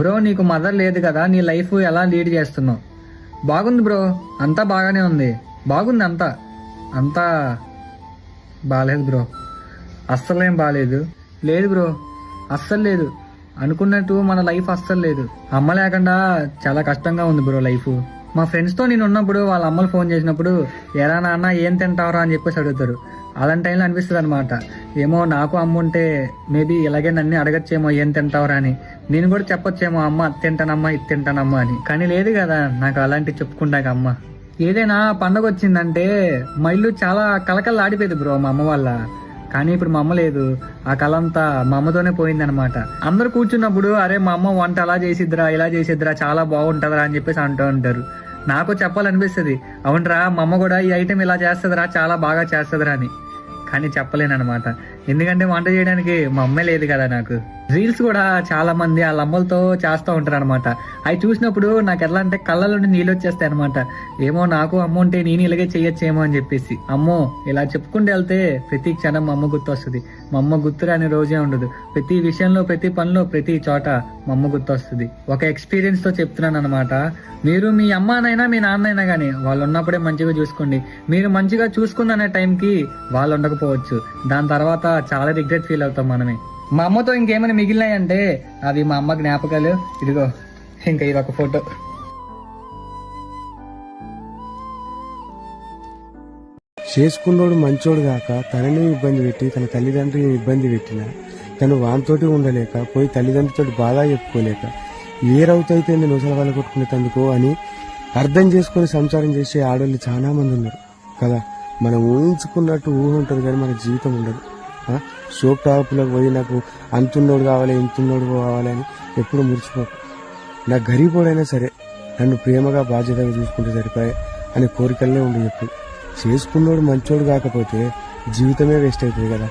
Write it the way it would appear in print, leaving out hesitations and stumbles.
Bro నీకు mother లేదు కదా, నీ లైఫ్ ఎలా లీడ్ చేస్తున్నావు? బాగుంది బ్రో, అంతా బాగానే ఉంది, బాగుంది అంతా. అంతా బాగాలేదు బ్రో, అస్సలేం బాగాలేదు. లేదు బ్రో, అస్సలు లేదు. అనుకున్నట్టు మన లైఫ్ అస్సలు లేదు. అమ్మ లేకుండా చాలా కష్టంగా ఉంది బ్రో లైఫ్. మా ఫ్రెండ్స్తో నేను ఉన్నప్పుడు వాళ్ళ అమ్మలు ఫోన్ చేసినప్పుడు ఎరా నాన్న ఏం తింటావరా అని చెప్పేసి అడుగుతారు. అలాంటి టైంలో అనిపిస్తుంది అనమాట, ఏమో నాకు అమ్మ ఉంటే మేబీ ఇలాగే నన్ను అడగచ్చేమో ఏం తింటావరా అని. నేను కూడా చెప్పొచ్చేమో అమ్మ అది తింటానమ్మా ఇది తింటానమ్మా అని. కానీ లేదు కదా నాకు అలాంటివి చెప్పుకుంటాక అమ్మ. ఏదైనా పండగ వచ్చిందంటే మా ఇల్లు చాలా కలకల్లా ఆడిపోయేది బ్రో మా అమ్మ వల్ల. కానీ ఇప్పుడు మా అమ్మ లేదు, ఆ కళ అంతా మా అమ్మతోనే పోయిందనమాట. అందరు కూర్చున్నప్పుడు అరే మా అమ్మ వంట అలా చేసిద్దిరా ఇలా చేసిద్దిరా చాలా బాగుంటుందిరా అని చెప్పేసి అంటూ ఉంటారు. నాకు చెప్పాలనిపిస్తుంది, అవునరా మా అమ్మ కూడా ఈ ఐటెం ఇలా చేస్తుందిరా చాలా బాగా చేస్తుందిరా అని. కానీ చెప్పలేనమాట, ఎందుకంటే వంట చేయడానికి మా అమ్మే లేదు కదా నాకు. రీల్స్ కూడా చాలా మంది వాళ్ళ అమ్మలతో చేస్తూ ఉంటారు అనమాట. అవి చూసినప్పుడు నాకు ఎలా అంటే కళ్ళ నుండి నీళ్ళు వచ్చేస్తాయి అనమాట. ఏమో నాకు అమ్మ ఉంటే నేను ఇలాగే చెయ్యొచ్చేమో అని చెప్పేసి. అమ్మో ఇలా చెప్పుకుంటూ వెళ్తే ప్రతి క్షణం మా అమ్మ గుర్తు వస్తుంది. మా అమ్మ గుర్తురాని రోజే ఉండదు. ప్రతి విషయంలో ప్రతి పనిలో ప్రతి చోట మా అమ్మ గుర్తు వస్తుంది. ఒక ఎక్స్పీరియన్స్ తో చెప్తున్నాను అనమాట. మీరు మీ అమ్మనైనా మీ నాన్నైనా కానీ వాళ్ళు ఉన్నప్పుడే మంచిగా చూసుకోండి. మీరు మంచిగా చూసుకుందనే టైంకి వాళ్ళు ఉండకపోవచ్చు. దాని తర్వాత చాలా రిగ్రెట్ ఫీల్ అవుతాం మనమే. మా అమ్మతో ఇంకేమైనా మిగిలినాయంటే అవి మా అమ్మ జ్ఞాపకాలు. ఇదిగో ఇంకా ఇది ఒక ఫోటో. చేసుకున్నోడు మంచోడు కాక తనని ఇబ్బంది పెట్టి తన తల్లిదండ్రులని ఇబ్బంది పెట్టిన తను వానితోటి ఉండలేక పోయి తల్లిదండ్రులతో బాధ చెప్పుకోలేక ఏ రౌతైతే నేను ఉసల వాళ్ళ కొట్టుకునేందుకు అని అర్థం చేసుకుని సంసారం చేసే ఆడవాళ్ళు చాలా మంది ఉన్నారు కదా. మనం ఊహించుకున్నట్టు ఊహ ఉంటుంది కానీ మన జీవితం ఉండదు. షోప్ టాపులకు పోయి నాకు అంతున్నోడు కావాలి ఇంతున్నోడు కావాలి అని ఎప్పుడు మురిచిపోకు. నా గరీబోడైనా సరే నన్ను ప్రేమగా బాధ్యతగా చూసుకుంటే సరిపోయే అనే కోరికలనే ఉండి ఎప్పుడు. చేసుకున్నోడు మంచోడు కాకపోతే జీవితమే వేస్ట్ అవుతుంది కదా.